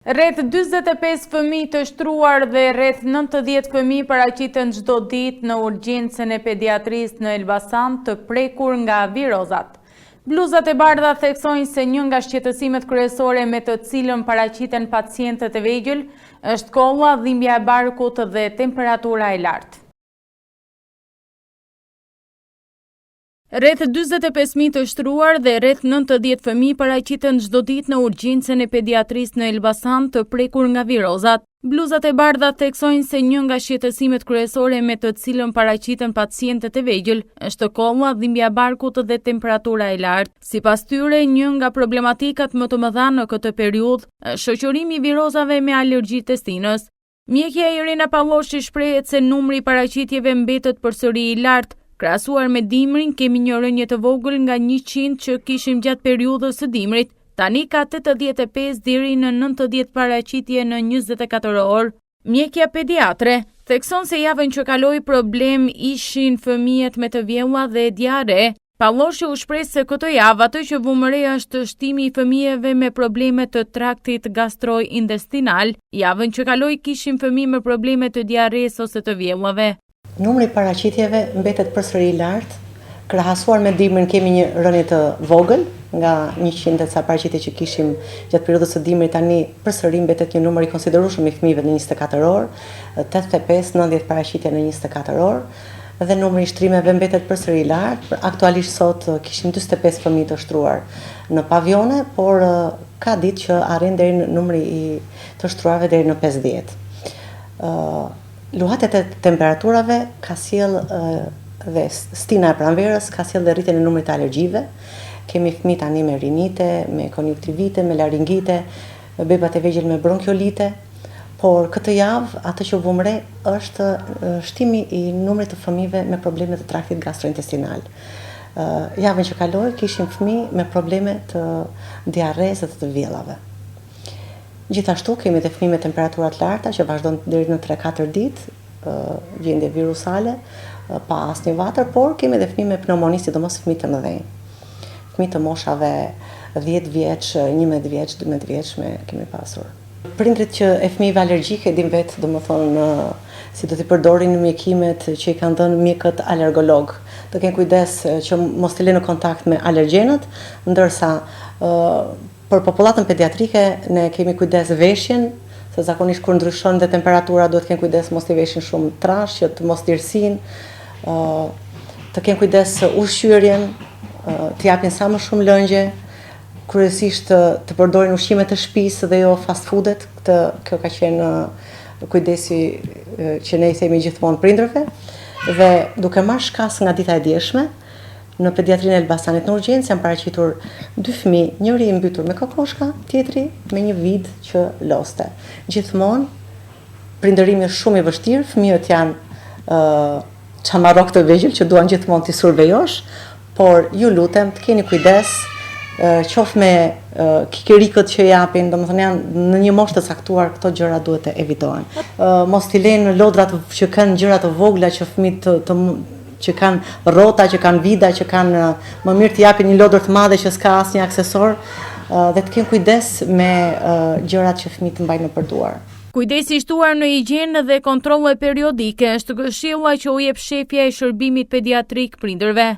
Rreth 45 fëmijë të shtruar dhe rreth 90 fëmijë paraqiten çdo ditë në urgjencën e pediatrisë në Elbasan të prekur nga virozat. Bluzat e bardha theksojnë se një nga shqetësimet kryesore me të cilën paraqiten pacientët e vegjël është kolla, dhimbja e barkut dhe temperatura e lartë. Rreth 45.000 të shtruar dhe rreth 90 fëmijë paraqiten çdo ditë në urgjencën e pediatrisë në Elbasan të prekur nga virozat. Bluzat e bardha theksojnë se një nga shqetësimet kryesore me të cilën paraqiten pacientët e vegjël është kolla, dhimbja e barkut dhe temperatura e lartë. Sipas tyre, një nga problematikat më të mëdha në këtë periudhë është shoqërimi i virozave me alergji testinës. Mjekja Irina Palloshi shprehet se numri i paraqitjeve mbetet përsëri i lartë. Krahasuar me dimrin, kemi një rënje të vogël nga 100 që kishim gjatë periudhës së dimrit. Tani ka 85 deri në 90 paraqitje në 24 orë. Mjekja pediatre thekson se javën që kaloi problem ishin fëmijët me të vjella dhe diare. Palloshi u shpreh se këtë javë atë që vumëre është shtimi i fëmijëve me probleme të traktit gastrointestinal. Javën që kaloi kishim fëmijë me probleme të diares ose të vjellave. Numri i paraqitjeve mbetet përsëri i lartë. Krahasuar me dimrin kemi një rënje të vogël nga 100 ca paraqitje që kishim gjatë periudhës së dimrit, tani përsëri mbetet një numër i konsiderueshëm i fëmijëve në 24 orë, 85-90 paraqitje në 24 orë dhe numri i shtrimeve mbetet përsëri i lartë. Aktualisht sot kishim 45 fëmijë të shtruar në pavione, por ka ditë që arrin deri në numri i të shtruarve deri në 50. Luhatet e temperaturave ka sjell dhe stina e pranverës ka sjell dhe rritjen e numrit të alergjive. Kemi fëmijë tani me rinite, me konjunktivite, me laringite, bebat e vegjël me bronkiolite, por këtë javë atë që vumre është shtimi i numrit të fëmijëve me probleme të traktit gastrointestinal. Javën që kaloi kishim fëmijë me probleme të diares dhe të vjellave. Gjithashtu kemi dhe fëmijë me temperatura të larta që vazhdon deri në 3-4 ditë, gjendje virusale, pa asnjë vatër, por kemi dhe fëmijë me pneumoni, sidomos fëmijë të mëdhenj. Fëmijë të moshave 10 vjeç, 11 vjeç, 12 vjeçme kemi pasur. Prindrit që e fëmijëve alergjike din vetë, domethënë si do t'i përdorin mjekimet që i kanë dhënë mjekët alergolog. Të kenë kujdes që mos të lënë në kontakt me alergjenët, ndërsa për popullatën pediatrike ne kemi kujdes veshjen, se zakonisht kur ndryshon dhe temperatura duhet të kenë kujdes mos t'i veshin shumë trash, që të mos t'irsin, të kenë kujdes ushqyerjen, të japin sa më shumë lëngje, kryesisht të përdorin ushqimet të shtëpisë dhe jo fast foodet. Kjo ka qenë kujdesi që ne i themi gjithmonë prindërve, dhe duke marrë shkas nga dita e djeshme, në pediatrinë e Elbasanit në urgjencë janë paraqitur 2 fëmijë, njëri i mbytur me kokoshka, tjetri me një vid që loste. Gjithmonë prindërimi është shumë i vështirë, fëmijët janë çamarrok të vegjël që duan gjithmonë t'i survejosh, por ju lutem të keni kujdes, qoftë me kikirikët që japin, domethënë janë në një moshë të caktuar, këto gjëra duhet të evitohen. Mos t'i lejnë lodrat që kanë gjëra të vogla që fëmijët që kanë rrota, që kanë vida, që kanë më mirë të japin një lodër të madhe që s'ka asnjë aksesor, dhe të kenë kujdes me gjërat që fëmijët mbajnë nëpër duar. Kujdesi i shtuar në higjenë dhe kontrolle periodike është këshilla që u jep shefja e shërbimit pediatrik prindërve.